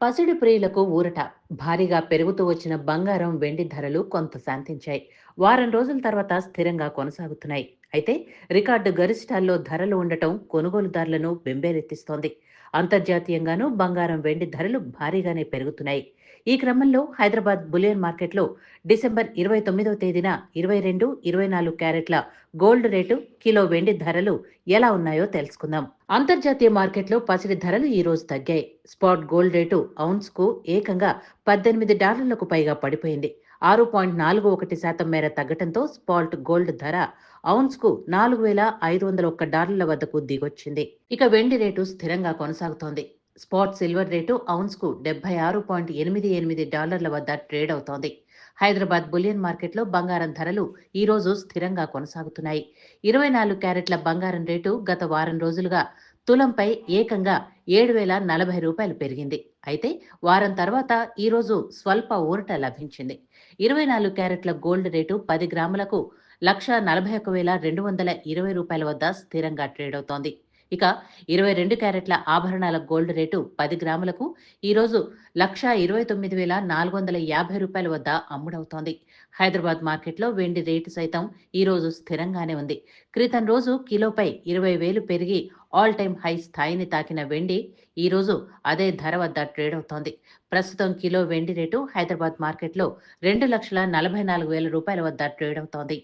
పసిడి ప్రియులకు ఊరట. భారీగా పెరుగుతూ వచ్చిన బంగారం, వెండి ధరలు కొంత శాంతించాయి. వారం రోజుల తర్వాత స్థిరంగా కొనసాగుతున్నాయి. అయితే రికార్డు గరిష్టాల్లో ధరలు ఉండటం కొనుగోలుదారులను బెంబేలెత్తిస్తోంది. అంతర్జాతీయంగానూ బంగారం, వెండి ధరలు భారీగానే పెరుగుతున్నాయి. ఈ క్రమంలో హైదరాబాద్ బులియన్ మార్కెట్లో డిసెంబర్ 29వ తేదీన 22, 24 క్యారెట్ల గోల్డ్ రేటు, కిలో వెండి ధరలు ఎలా ఉన్నాయో తెలుసుకుందాం. అంతర్జాతీయ మార్కెట్లో పసిడి ధరలు ఈ రోజు తగ్గాయి. స్పాట్ గోల్డ్ రేటు ఔన్స్‌కు ఏకంగా $18 పైగా పడిపోయింది. 6.41% మేర తగ్గటంతో స్పాట్ గోల్డ్ ధర ఔన్స్‌కు $4,501 వద్దకు దిగొచ్చింది. ఇక వెండి రేటు స్థిరంగా కొనసాగుతోంది. స్పాట్ సిల్వర్ రేటు ఔన్స్‌కు $76.88 వద్ద ట్రేడ్ అవుతోంది. హైదరాబాద్ బులియన్ మార్కెట్లో బంగారం ధరలు ఈ రోజు స్థిరంగా కొనసాగుతున్నాయి. 24 క్యారెట్ల బంగారం రేటు గత వారం రోజులుగా తులంపై ఏకంగా $7,040 పెరిగింది. అయితే వారం తర్వాత ఈ రోజు స్వల్ప ఊరట లభించింది. 24 క్యారెట్ల గోల్డ్ రేటు 10 గ్రాములకు $141,220 వద్ద స్థిరంగా ట్రేడ్ అవుతోంది. ఇక 22 క్యారెట్ల ఆభరణాల గోల్డ్ రేటు 10 గ్రాములకు ఈరోజు $129,450 వద్ద అమ్ముడవుతోంది. హైదరాబాద్ మార్కెట్లో వెండి రేటు సైతం ఈరోజు స్థిరంగానే ఉంది. క్రితం రోజు కిలోపై 20,000 పెరిగి ఆల్ టైమ్ హై స్థాయిని తాకిన వెండి ఈరోజు అదే ధర వద్ద ట్రేడ్ అవుతోంది. ప్రస్తుతం కిలో వెండి రేటు హైదరాబాద్ మార్కెట్లో $2,44,000 వద్ద ట్రేడ్ అవుతోంది.